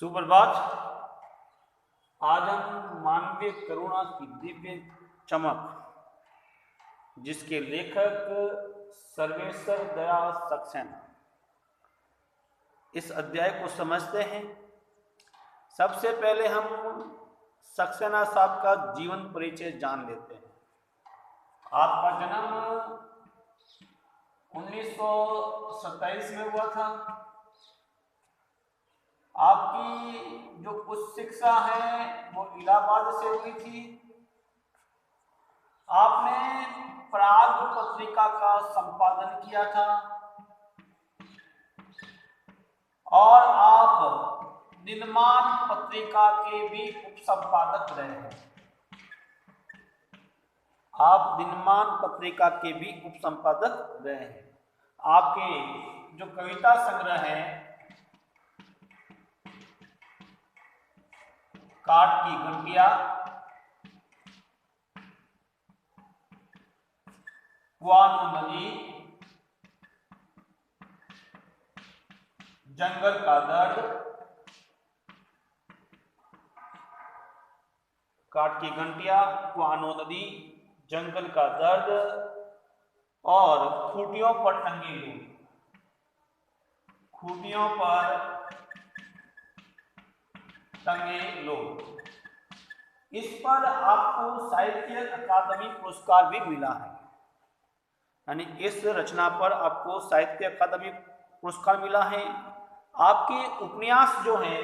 सुप्रभात। आज हम मानवीय करुणा की दिव्य चमक, जिसके लेखक सर्वेश्वर दयाल सक्सेना, इस अध्याय को समझते हैं। सबसे पहले हम सक्सेना साहब का जीवन परिचय जान लेते हैं। आपका जन्म 1927 में हुआ था। आपकी जो उच्च शिक्षा है वो इलाहाबाद से हुई थी। आपने प्राग पत्रिका का संपादन किया था और आप निर्माण पत्रिका के भी उपसंपादक रहे हैं। आप निर्माण पत्रिका के भी उपसंपादक रहे हैं। आपके जो कविता संग्रह है काट की घंटिया, कुआनो नदी, जंगल का दर्द, काट की घंटिया, कुआनो नदी, जंगल का दर्द और खूंटियों पर टंगे लोग, खूंटियों पर टंगे लोग, इस पर आपको साहित्य अकादमी पुरस्कार भी मिला है। यानी इस रचना पर आपको साहित्य अकादमी पुरस्कार मिला है। आपके उपन्यास जो हैं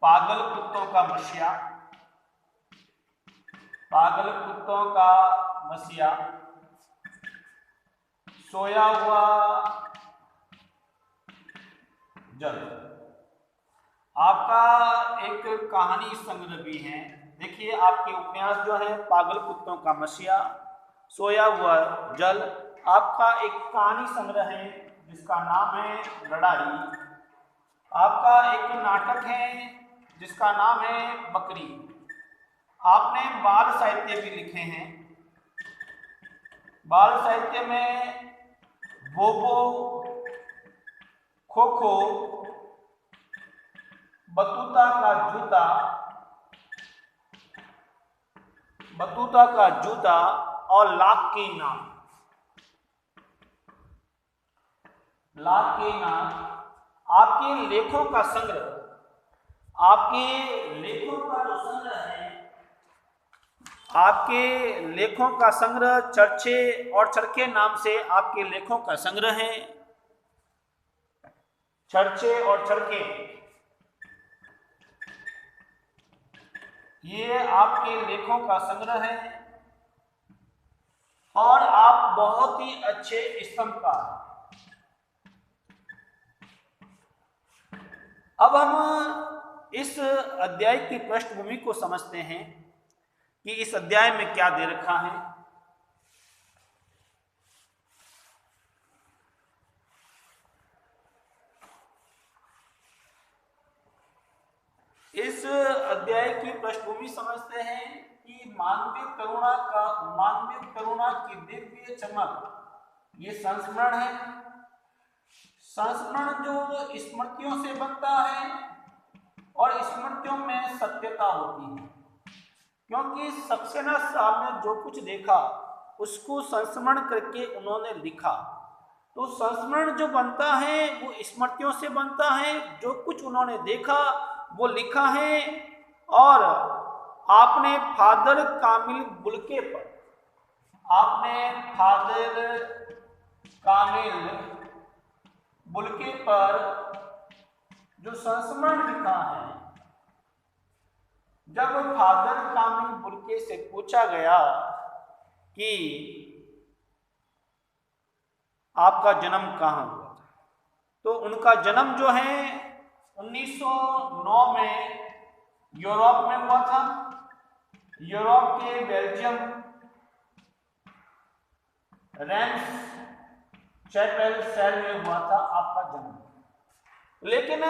पागल कुत्तों का मसीहा, पागल कुत्तों का मसीहा, सोया हुआ जल, आपका एक कहानी संग्रह भी है। देखिए, आपके उपन्यास जो है पागल कुत्तों का मसीहा, सोया हुआ जल, आपका एक कहानी संग्रह है जिसका नाम है लड़ाई, आपका एक नाटक है जिसका नाम है बकरी। आपने बाल साहित्य भी लिखे हैं। बाल साहित्य में बोबो, खो खो, बतूता का जूता, बतूता का जूता और लाख की नाम, लाख की नाम आपके लेखों का संग्रह, आपके लेखों का जो संग्रह है, आपके लेखों का संग्रह चर्चे और चरखे नाम से आपके लेखों का संग्रह है। चर्चे और चरखे ये आपके लेखों का संग्रह है और आप बहुत ही अच्छे स्तंभकार हैं। अब हम इस अध्याय की पृष्ठभूमि को समझते हैं कि इस अध्याय में क्या दे रखा है। इस अध्याय की पृष्ठभूमि समझते हैं कि मानवीय करुणा की दिव्य चमक, ये संस्मरण है। संस्मरण जो स्मृतियों से बनता है और स्मृतियों में सत्यता होती है, क्योंकि सक्सेना साहब ने जो कुछ देखा उसको संस्मरण करके उन्होंने लिखा। तो संस्मरण जो बनता है वो स्मृतियों से बनता है। जो कुछ उन्होंने देखा वो लिखा है। और आपने फादर कामिल बुल्के पर, आपने फादर कामिल बुल्के पर जो संस्मरण लिखा है, जब फादर कामिल बुल्के से पूछा गया कि आपका जन्म कहाँ हुआ था, तो उनका जन्म जो है 1909 में यूरोप में हुआ था। यूरोप के बेल्जियम रेम्स चैपेल शहर में हुआ था आपका जन्म। लेकिन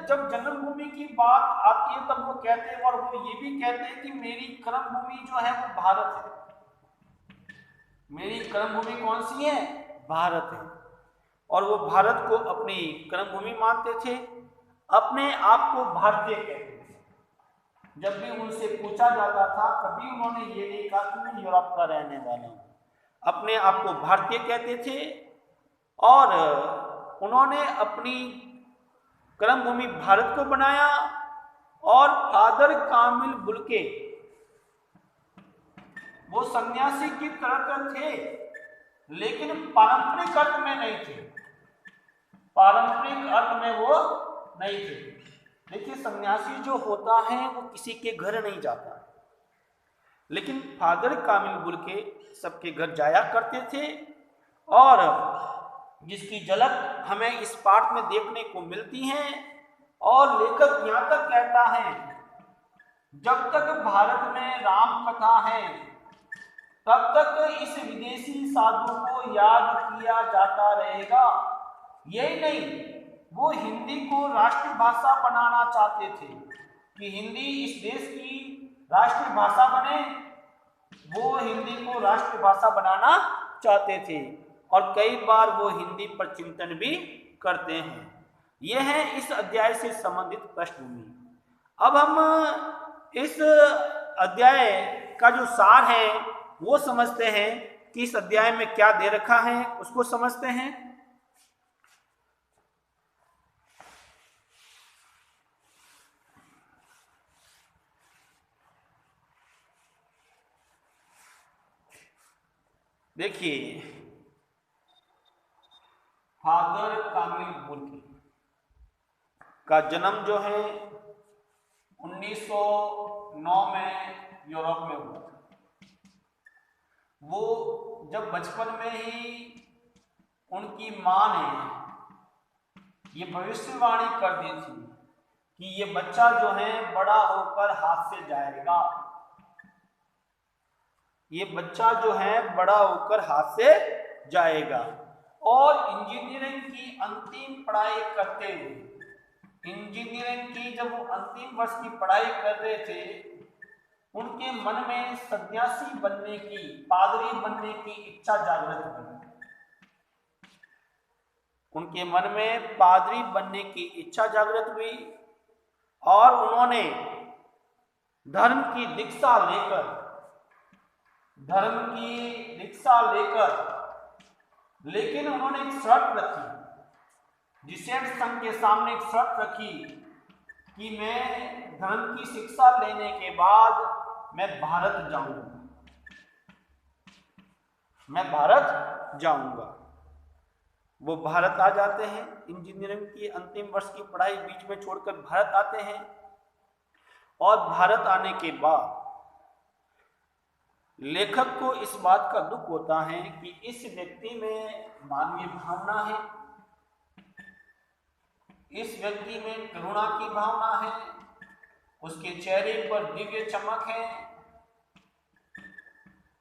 जब जन्मभूमि की बात आती है तब वो कहते हैं, और वो ये भी कहते हैं कि मेरी कर्मभूमि जो है वो भारत है। मेरी कर्मभूमि कौन सी है? भारत है। और वो भारत को अपनी कर्मभूमि मानते थे, अपने आप को भारतीय कहते थे। जब भी उनसे पूछा जाता था, कभी उन्होंने ये नहीं कहा कि मैं यूरोप का रहने वाला हूँ, अपने आप को भारतीय कहते थे। और उन्होंने अपनी कर्मभूमि भारत को बनाया। और फादर कामिल बुल्के वो सन्यासी की तरह थे, लेकिन पारंपरिक अर्थ में नहीं थे, पारंपरिक अर्थ में वो नहीं थे। देखिए, सन्यासी जो होता है वो किसी के घर नहीं जाता, लेकिन फादर कामिल बुल्के सबके घर जाया करते थे। और जिसकी झलक हमें इस पाठ में देखने को मिलती है। और लेखक यहाँ तक कहता है, जब तक भारत में राम कथा है तब तक इस विदेशी साधु को याद किया जाता रहेगा। यही नहीं, वो हिंदी को राष्ट्रभाषा बनाना चाहते थे कि हिंदी इस देश की राष्ट्रभाषा बने। वो हिंदी को राष्ट्रभाषा बनाना चाहते थे और कई बार वो हिंदी पर चिंतन भी करते हैं। यह है इस अध्याय से संबंधित पृष्ठभूमि। अब हम इस अध्याय का जो सार है वो समझते हैं कि इस अध्याय में क्या दे रखा है, उसको समझते हैं। देखिए, फादर कामिल बुल्के का जन्म जो है 1909 में यूरोप में हुआ। वो जब बचपन में ही उनकी मां ने ये भविष्यवाणी कर दी थी कि ये बच्चा जो है बड़ा होकर हाथ से जाएगा, ये बच्चा जो है बड़ा होकर हाथ से जाएगा। और इंजीनियरिंग की अंतिम पढ़ाई करते हुए, इंजीनियरिंग की जब वो अंतिम वर्ष की पढ़ाई कर रहे थे, उनके मन में सन्यासी बनने की, पादरी बनने की इच्छा जागृत हुई। उनके मन में पादरी बनने की इच्छा जागृत हुई और उन्होंने धर्म की दीक्षा लेकर लेकिन उन्होंने एक शर्त रखी, जिसेट संघ के सामने एक शर्त रखी कि मैं धर्म की शिक्षा लेने के बाद मैं भारत जाऊंगा। वो भारत आ जाते हैं, इंजीनियरिंग की अंतिम वर्ष की पढ़ाई बीच में छोड़कर भारत आते हैं। और भारत आने के बाद लेखक को इस बात का दुख होता है कि इस व्यक्ति में मानवीय भावना है, इस व्यक्ति में करुणा की भावना है, उसके चेहरे पर दिव्य चमक है,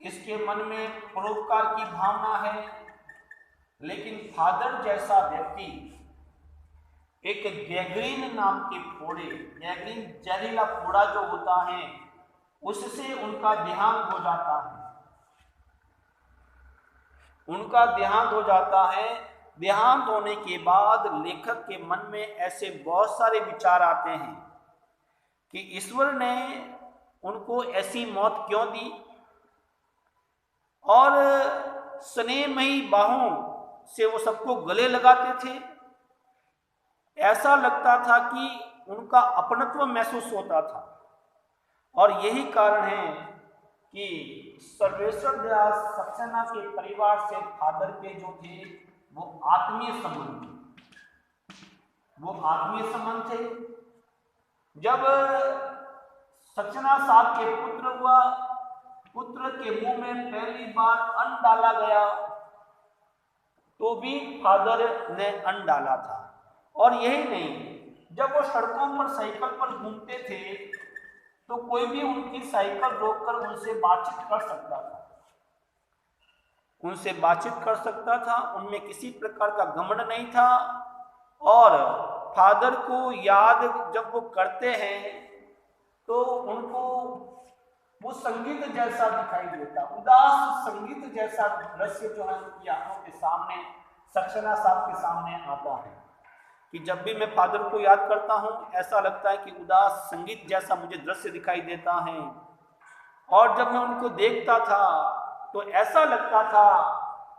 इसके मन में परोपकार की भावना है। लेकिन फादर जैसा व्यक्ति एक गैंग्रीन नाम के फोड़े, गैंग्रीन जहरीला फोड़ा जो होता है, उससे उनका देहांत हो जाता है। देहांत होने के बाद लेखक के मन में ऐसे बहुत सारे विचार आते हैं कि ईश्वर ने उनको ऐसी मौत क्यों दी। और स्नेहमयी बाहों से वो सबको गले लगाते थे। ऐसा लगता था कि उनका अपनत्व महसूस होता था। और यही कारण है कि सर्वेश्वर दयाल सक्सेना के परिवार से फादर के जो थे वो आत्मीय संबंध थे। जब सक्सेना साहब के पुत्र के मुंह में पहली बार अन्न डाला गया तो भी फादर ने अन्न डाला था। और यही नहीं, जब वो सड़कों पर साइकिल पर घूमते थे तो कोई भी उनकी साइकिल रोककर उनसे बातचीत कर सकता था। उनमें किसी प्रकार का घमंड नहीं था। और फादर को याद जब वो करते हैं तो उनको वो संगीत जैसा दिखाई देता, उदास संगीत जैसा दृश्य जो है उनकी आंखों के सामने सक्सेना साहब के सामने आता है कि जब भी मैं फादर को याद करता हूँ ऐसा लगता है कि उदास संगीत जैसा मुझे दृश्य दिखाई देता है, और जब मैं उनको देखता था तो ऐसा लगता था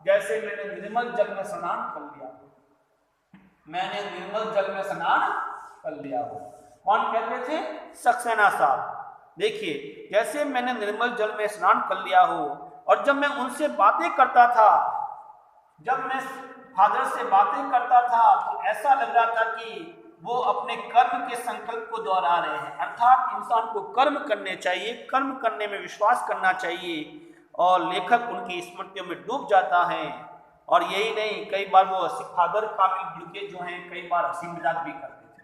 जैसे मैंने निर्मल जल में स्नान कर लिया हो। मैंने निर्मल जल में स्नान कर लिया हो। कौन कह रहे थे? सक्सेना साहब। देखिए, जैसे मैंने निर्मल जल में स्नान कर लिया हो, और जब मैं उनसे बातें करता था, जब मैं फादर से बातें करता था तो ऐसा लग रहा था कि वो अपने कर्म के संकल्प को दोहरा रहे हैं। अर्थात इंसान को कर्म करने चाहिए, कर्म करने में विश्वास करना चाहिए, और लेखक उनकी स्मृतियों में डूब जाता है। और यही नहीं, कई बार वो फादर कामिल बुल्के जो हैं कई बार हंसी मजाक भी करते थे।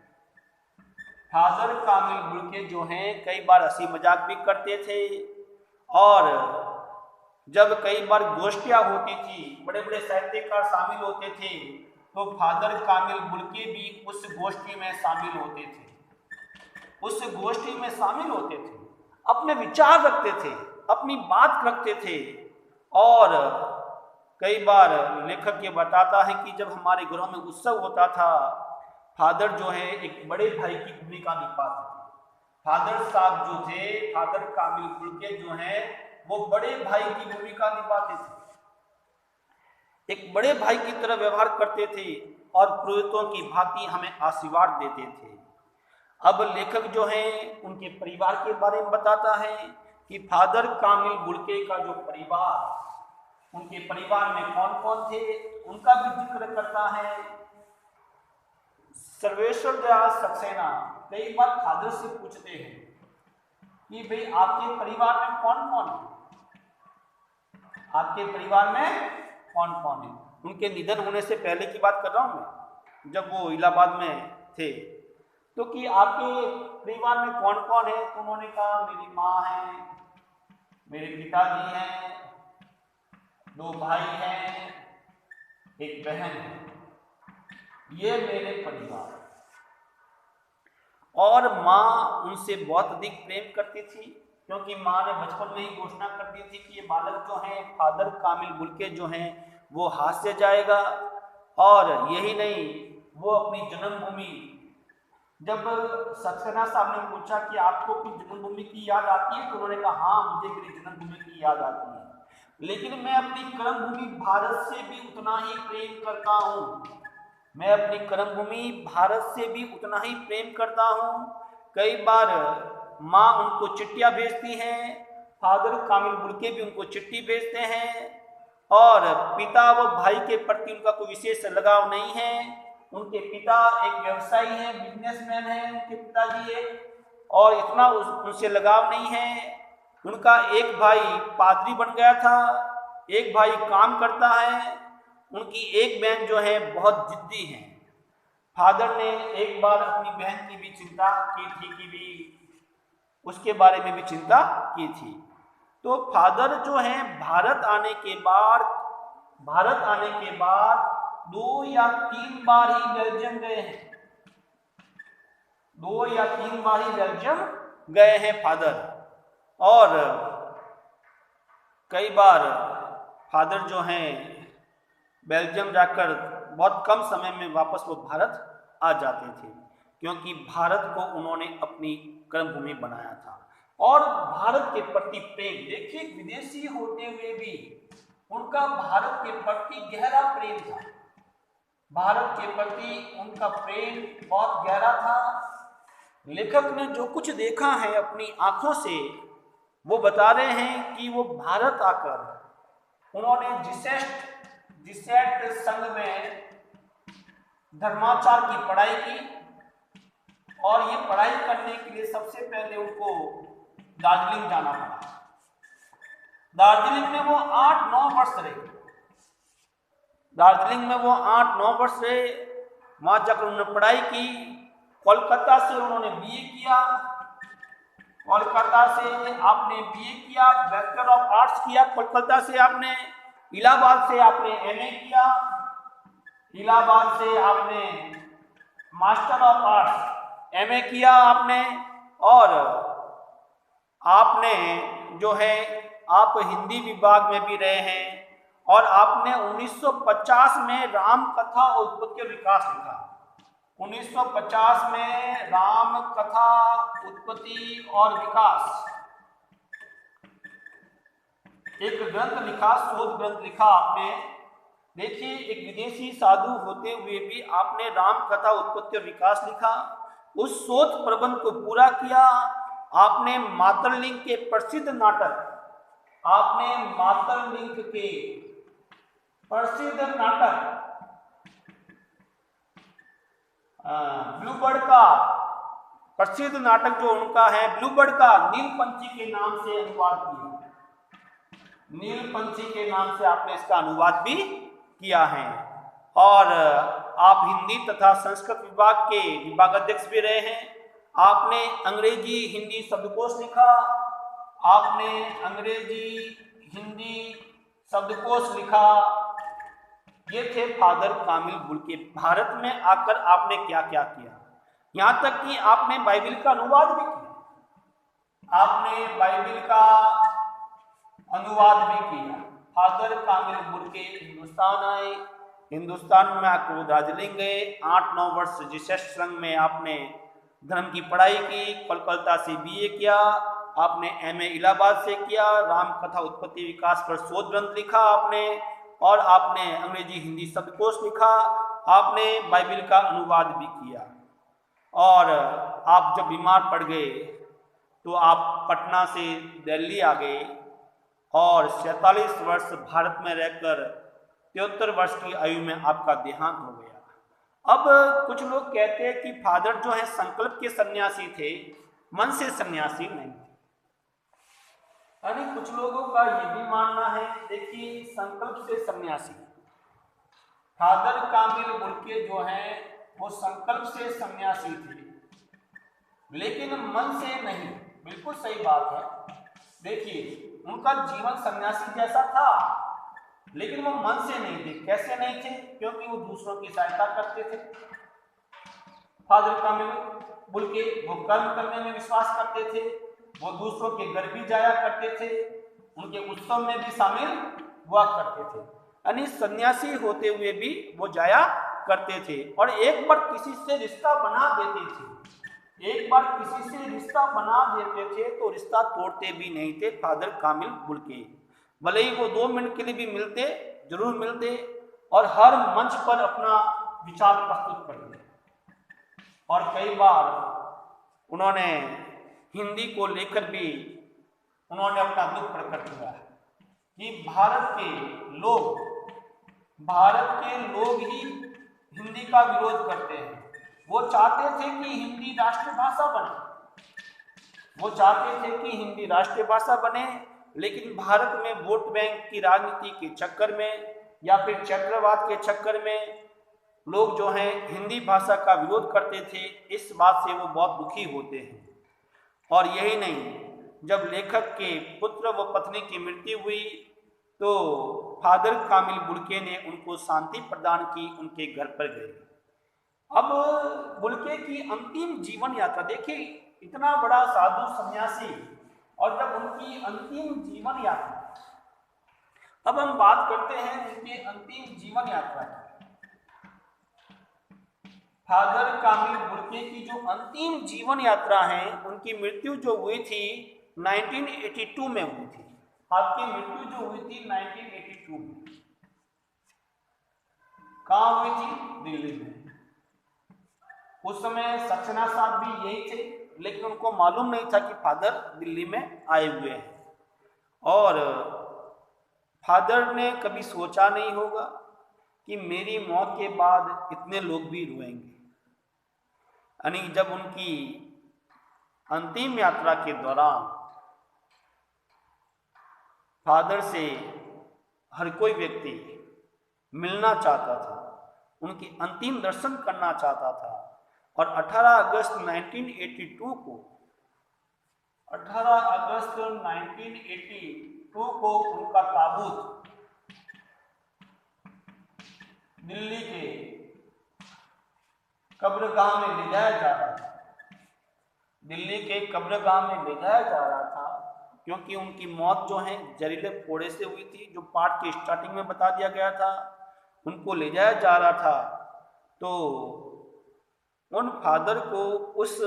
फादर कामिल बुल्के जो हैं कई बार हंसी मजाक भी करते थे, और जब कई बार गोष्ठियां होती थी, बड़े बड़े साहित्यकार शामिल होते थे, तो फादर कामिल बुल्के भी उस गोष्ठी में शामिल होते थे। उस गोष्ठी में शामिल होते थे, अपने विचार रखते थे, अपनी बात रखते थे। और कई बार लेखक ये बताता है कि जब हमारे घरों में उत्सव होता था, फादर जो है एक बड़े भाई की भूमिका निभाते थे। फादर साहब जो थे, फादर कामिल बुल्के जो हैं, वो बड़े भाई की भूमिका निभाते थे, एक बड़े भाई की तरह व्यवहार करते थे, और पुरोहितों की भांति हमें आशीर्वाद देते थे। अब लेखक जो है उनके परिवार के बारे में बताता है कि फादर कामिल बुल्के का जो परिवार, उनके परिवार में कौन कौन थे उनका भी जिक्र करता है। सर्वेश्वर दयाल सक्सेना कई बार फादर से पूछते हैं कि भाई आपके परिवार में कौन कौन है, आपके परिवार में कौन कौन है। उनके निधन होने से पहले की बात कर रहा हूं मैं, जब वो इलाहाबाद में थे, तो कि आपके परिवार में कौन कौन है, तो उन्होंने कहा मेरी माँ है, मेरे पिताजी हैं, 2 भाई हैं, एक बहन है, ये मेरे परिवार। और माँ उनसे बहुत अधिक प्रेम करती थी, क्योंकि माँ ने बचपन में ही घोषणा कर दी थी कि ये बालक जो है फादर कामिल बुल्के जो हैं वो हाथ से जाएगा। और यही नहीं, वो अपनी जन्मभूमि, जब सक्सेना साहब ने पूछा कि आपको अपनी जन्मभूमि की याद आती है, तो उन्होंने कहा हाँ, मुझे मेरी जन्मभूमि की याद आती है, लेकिन मैं अपनी कर्मभूमि भारत से भी उतना ही प्रेम करता हूँ। मैं अपनी कर्मभूमि भारत से भी उतना ही प्रेम करता हूँ। कई बार माँ उनको चिट्ठियाँ भेजती हैं, फादर कामिल बुल्के भी उनको चिट्ठी भेजते हैं, और पिता व भाई के प्रति उनका कोई विशेष लगाव नहीं है। उनके पिता एक व्यवसायी हैं, बिजनेसमैन हैं उनके पिताजी एक, और इतना उनसे लगाव नहीं है। उनका एक भाई पादरी बन गया था, एक भाई काम करता है, उनकी एक बहन जो है बहुत जिद्दी है। फादर ने एक बार अपनी बहन की भी चिंता की थी, कि भी उसके बारे में भी चिंता की थी। तो फादर जो है भारत आने के बाद 2 या 3 बार ही बेल्जियम गए हैं। 2 या 3 बार ही बेल्जियम गए हैं फादर। और कई बार फादर जो हैं बेल्जियम जाकर बहुत कम समय में वापस वो भारत आ जाते थे, क्योंकि भारत को उन्होंने अपनी कर्मभूमि बनाया था। और भारत के प्रति प्रेम, देखिए विदेशी होते हुए भी उनका भारत के प्रति गहरा प्रेम था। भारत के प्रति उनका प्रेम बहुत गहरा था। लेखक ने जो कुछ देखा है अपनी आंखों से, वो बता रहे हैं कि वो भारत आकर उन्होंने जिसेट संघ में धर्माचार की पढ़ाई की, और ये पढ़ाई करने के लिए सबसे पहले उनको दार्जिलिंग जाना पड़ा। दार्जिलिंग में वो 8-9 वर्ष रहे। दार्जिलिंग में वो 8-9 वर्ष रहे। वहाँ जाकर उन्होंने पढ़ाई की। कोलकाता से उन्होंने बीए किया। कोलकाता से आपने बीए किया, बैचलर ऑफ आर्ट्स किया। कोलकाता से आपने, इलाहाबाद से आपने एमए किया। इलाहाबाद से आपने मास्टर ऑफ आर्ट्स एमए किया आपने। और आपने जो है आप हिंदी विभाग में भी रहे हैं, और आपने 1950 में राम कथा और उत्पत्ति और विकास लिखा। 1950 में राम कथा उत्पत्ति और विकास एक ग्रंथ लिखा, शोध ग्रंथ लिखा आपने। देखिए, एक विदेशी साधु होते हुए भी आपने राम कथा उत्पत्ति और विकास लिखा। उस शोध प्रबंध को पूरा किया आपने। मातरलिंग के प्रसिद्ध नाटक, आपने मातरलिंग के प्रसिद्ध नाटक ब्लूबर्ड का प्रसिद्ध नाटक जो उनका है ब्लूबर्ड का, नीलपंछी के नाम से अनुवाद किया। नीलपंछी के नाम से आपने इसका अनुवाद भी किया है। और आप हिंदी तथा संस्कृत विभाग के विभागाध्यक्ष भी रहे हैं। आपने अंग्रेजी हिंदी शब्दकोश लिखा, आपने अंग्रेजी हिंदी शब्दकोश लिखा। ये थे फादर कामिल बुल्के। भारत में आकर आपने क्या क्या किया, यहाँ तक कि आपने बाइबिल का अनुवाद भी किया। आपने बाइबिल का अनुवाद भी किया। फादर कामिल बुल्के हिंदुस्तान आए, हिंदुस्तान में आकर वो दार्जिलिंग गए। 8-9 वर्ष जीसस संघ में आपने धर्म की पढ़ाई की। कोलकाता से बीए किया आपने, एमए इलाहाबाद से किया। राम कथा उत्पत्ति विकास पर शोध ग्रंथ लिखा आपने, और आपने अंग्रेजी हिंदी शब्दकोश लिखा। आपने बाइबिल का अनुवाद भी किया। और आप जब बीमार पड़ गए तो आप पटना से दिल्ली आ गए और 47 वर्ष भारत में रहकर 73 वर्ष की आयु में आपका देहांत हो गया। अब कुछ लोग कहते हैं कि फादर जो है संकल्प के सन्यासी थे, मन से सन्यासी नहीं थे। यानी कुछ लोगों का ये भी मानना है, देखिए, संकल्प से सन्यासी। फादर कामिल बुल्के जो हैं वो संकल्प से सन्यासी थे, लेकिन मन से नहीं। बिल्कुल सही बात है। देखिए, उनका जीवन सन्यासी जैसा था, लेकिन वो मन से नहीं थे। कैसे नहीं थे? क्योंकि वो दूसरों की सहायता करते थे। फादर कामिल बुल्के वो कर्म करने में विश्वास करते थे। वो दूसरों के घर भी जाया करते थे, उनके उत्सव में भी शामिल हुआ करते थे। यानी सन्यासी होते हुए भी वो जाया करते थे। और एक बार किसी से रिश्ता बना देते थे, एक बार किसी से रिश्ता बना देते थे तो रिश्ता तोड़ते भी नहीं थे फादर कामिल बुल्के। भले ही वो 2 मिनट के लिए भी मिलते, जरूर मिलते, और हर मंच पर अपना विचार प्रस्तुत करते। और कई बार उन्होंने हिंदी को लेकर भी उन्होंने अपना दुख प्रकट किया कि भारत के लोग ही हिंदी का विरोध करते हैं। वो चाहते थे कि हिंदी राष्ट्रीय भाषा बने, वो चाहते थे कि हिंदी राष्ट्रीय भाषा बने, लेकिन भारत में वोट बैंक की राजनीति के चक्कर में या फिर चक्रवात के चक्कर में लोग जो हैं हिंदी भाषा का विरोध करते थे। इस बात से वो बहुत दुखी होते हैं। और यही नहीं, जब लेखक के पुत्र व पत्नी की मृत्यु हुई तो फादर कामिल बुल्के ने उनको शांति प्रदान की, उनके घर पर गए। अब बुल्के की अंतिम जीवन यात्रा देखिए, इतना बड़ा साधु सन्यासी, और जब उनकी अंतिम जीवन यात्रा, अब हम बात करते हैं उनके अंतिम जीवन यात्रा की। फादर कामिल बुल्के की जो अंतिम जीवन यात्रा है, उनकी मृत्यु जो हुई थी 1982 में हुई थी। आपकी मृत्यु जो हुई थी 1982 में, कहाँ हुई थी? दिल्ली में। उस समय सक्सेना साहब भी यही थे, लेकिन उनको मालूम नहीं था कि फादर दिल्ली में आए हुए हैं। और फादर ने कभी सोचा नहीं होगा कि मेरी मौत के बाद इतने लोग भी रोएंगे। यानी जब उनकी अंतिम यात्रा के दौरान फादर से हर कोई व्यक्ति मिलना चाहता था, उनकी अंतिम दर्शन करना चाहता था। और 18 अगस्त 1982 को उनका ताबूत दिल्ली के कब्रगाह में ले जाया जा रहा था। दिल्ली के कब्रगाह में ले जाया जा रहा था, क्योंकि उनकी मौत जो है जहरीले फोड़े से हुई थी, जो पाठ के स्टार्टिंग में बता दिया गया था। उनको ले जाया जा रहा था, तो उन फादर को उस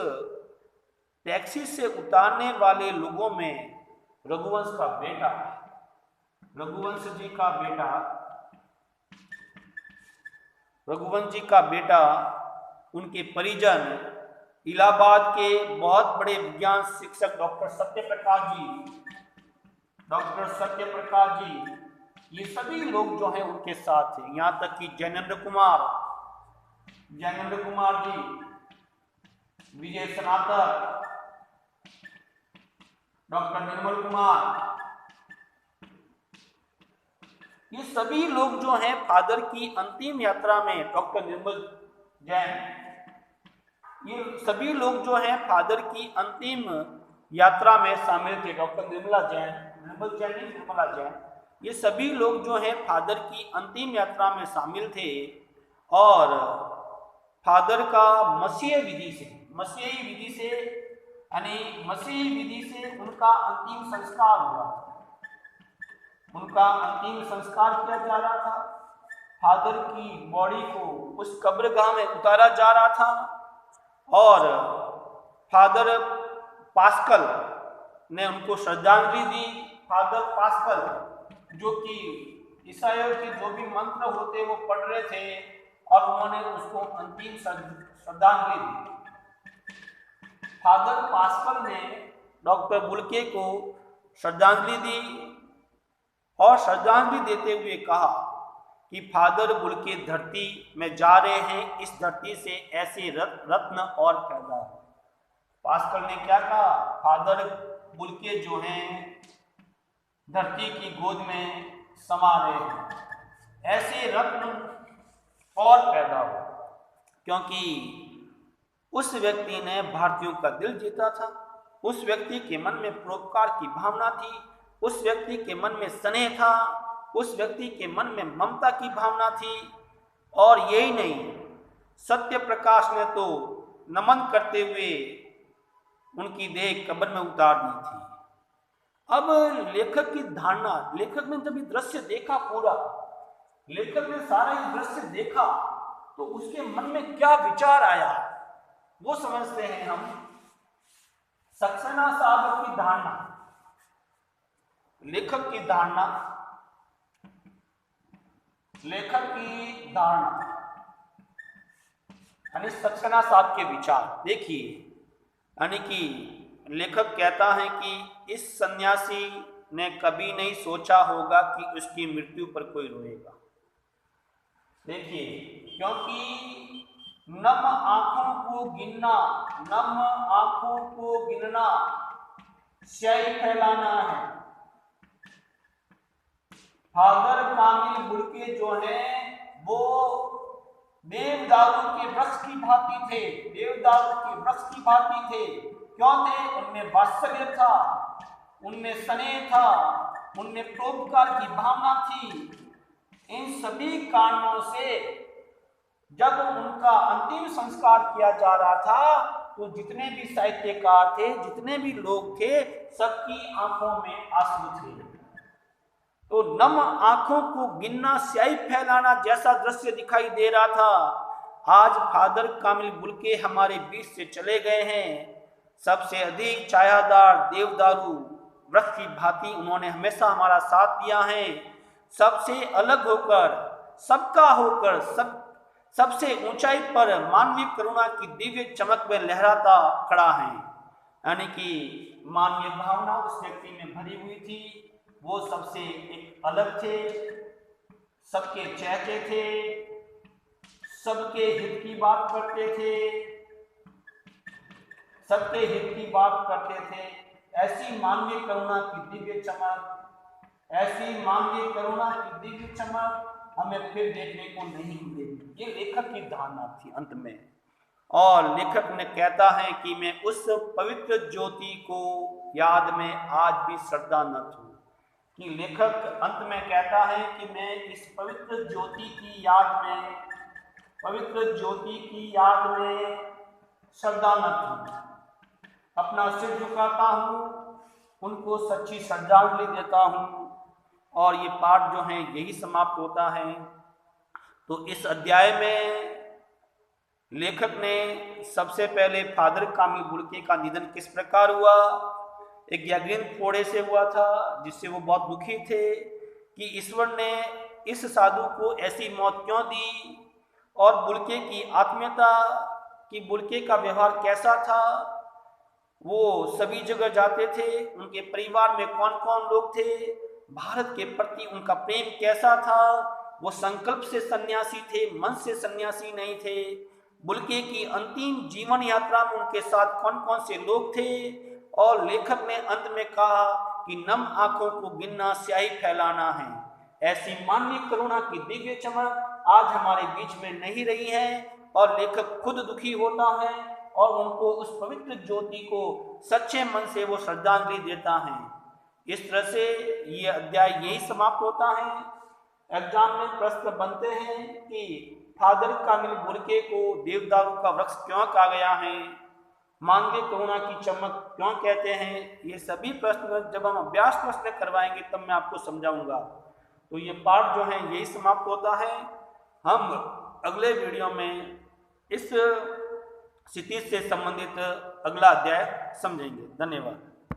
टैक्सी से उतारने वाले लोगों में रघुवंश का बेटा, रघुवंश जी का बेटा, रघुवंश जी का बेटा, उनके परिजन, इलाहाबाद के बहुत बड़े विज्ञान शिक्षक डॉक्टर सत्यप्रकाश जी, डॉक्टर सत्यप्रकाश जी, ये सभी लोग जो हैं उनके साथ थे। यहाँ तक कि जैनेन्द्र कुमार जी, विजय सनातन, डॉक्टर निर्मल कुमार, ये सभी लोग जो हैं फादर की अंतिम यात्रा में, डॉक्टर निर्मल जैन, ये सभी लोग जो हैं फादर की अंतिम यात्रा में शामिल थे। डॉक्टर निर्मला जैन, ये सभी लोग जो हैं फादर की अंतिम यात्रा में शामिल थे और फादर का मसीही विधि से उनका अंतिम संस्कार हुआ, उनका अंतिम संस्कार किया जा रहा था। फादर की बॉडी को उस कब्रगाह में उतारा जा रहा था और फादर पास्कल ने उनको श्रद्धांजलि दी। फादर पास्कल जो कि ईसाइयों के जो भी मंत्र होते वो पढ़ रहे थे और उन्होंने उसको अंतिम श्रद्धांजलि दी। फादर पास्कल ने डॉक्टर बुल्के को श्रद्धांजलि दी और श्रद्धांजलि देते हुए कहा कि फादर बुल्के धरती में जा रहे हैं, इस धरती से ऐसे रत्न और पैदा हो। पास्कल ने क्या कहा? फादर बुल्के जो हैं धरती की गोद में समा रहे हैं, ऐसे रत्न और पैदा हो, क्योंकि उस व्यक्ति ने भारतीयों का दिल जीता था। उस व्यक्ति के मन में परोपकार की भावना थी, उस व्यक्ति के मन में स्नेह था, उस व्यक्ति के मन में ममता की भावना थी। और यही नहीं, सत्य प्रकाश ने तो नमन करते हुए उनकी देह कब्र में उतार दी थी। अब लेखक की धारणा, लेखक ने जब ये दृश्य देखा, पूरा लेखक ने सारा ये दृश्य देखा, तो उसके मन में क्या विचार आया वो समझते हैं हम। सक्सेना साहब की धारणा, लेखक की धारणा, यानी सक्सेना साहब के विचार देखिए। यानी कि लेखक कहता है कि इस सन्यासी ने कभी नहीं सोचा होगा कि उसकी मृत्यु पर कोई रोएगा। देखिए, क्योंकि नम आंखों को गिनना स्याही फैलाना है। फादर कामिल बुल्के जो है वो देवदारू के वृक्ष की भांति थे। क्यों थे? उनमें वात्सल्य था, उनमें स्नेह था, उनमें परोपकार की भावना थी। इन सभी कारणों से जब उनका अंतिम संस्कार किया जा रहा था, तो जितने भी साहित्यकार थे, जितने भी लोग थे, सबकी आंखों में आंसू थे। तो नम आंखों को गिनना स्याही फैलाना जैसा दृश्य दिखाई दे रहा था। आज फादर कामिल बुल्के हमारे बीच से चले गए हैं। सबसे अधिक छायादार देवदारू वृक्ष की भांति उन्होंने हमेशा हमारा साथ दिया है। सबसे अलग होकर, सबका होकर, सबसे ऊंचाई पर मानवीय करुणा की दिव्य चमक में लहराता खड़ा है। यानी कि मानवीय भावना उस व्यक्ति में भरी हुई थी। वो सबसे एक अलग थे, सबके चहते थे, सबके हित की बात करते थे। ऐसी मानवीय करुणा की दिव्य चमक हमें फिर देखने को नहीं मिलेगी। ये लेखक की धारणा थी अंत में। और लेखक ने कहता है कि मैं उस पवित्र ज्योति को याद में आज भी श्रद्धा न हूँ। कि लेखक अंत में कहता है कि मैं इस पवित्र ज्योति की याद में श्रद्धा न हूँ। अपना सिर झुकाता हूँ उनको सच्ची श्रद्धांजलि देता हूँ। और ये पाठ जो है यही समाप्त होता है। तो इस अध्याय में लेखक ने सबसे पहले फादर कामी बुड़के का निधन किस प्रकार हुआ, एक गैंग्रीन फोड़े से हुआ था जिससे वो बहुत दुखी थे कि ईश्वर ने इस साधु को ऐसी मौत क्यों दी, और बुड़के की आत्मीयता कि बुड़के का व्यवहार कैसा था, वो सभी जगह जाते थे, उनके परिवार में कौन कौन लोग थे, भारत के प्रति उनका प्रेम कैसा था, वो संकल्प से सन्यासी थे, मन से सन्यासी नहीं थे। बुड़के की अंतिम जीवन यात्रा में उनके साथ कौन कौन से लोग थे। और लेखक ने अंत में कहा कि नम आंखों को गिनना स्याही फैलाना है। ऐसी मानवीय करुणा की दिव्य चमक आज हमारे बीच में नहीं रही है और लेखक खुद दुखी होता है और उनको उस पवित्र ज्योति को सच्चे मन से वो श्रद्धांजलि देता है। इस तरह से ये अध्याय यही समाप्त होता है। एग्जाम में प्रश्न बनते हैं कि फादर कामिल बुड़के को देवदारू का वृक्ष क्यों कहा गया है, मानवीय करुणा की चमक क्यों कहते हैं। ये सभी प्रश्न जब हम अभ्यास प्रश्न करवाएंगे तब मैं आपको समझाऊंगा। तो ये पाठ जो है यही समाप्त होता है। हम अगले वीडियो में इस स्थिति से संबंधित अगला अध्याय समझेंगे। धन्यवाद।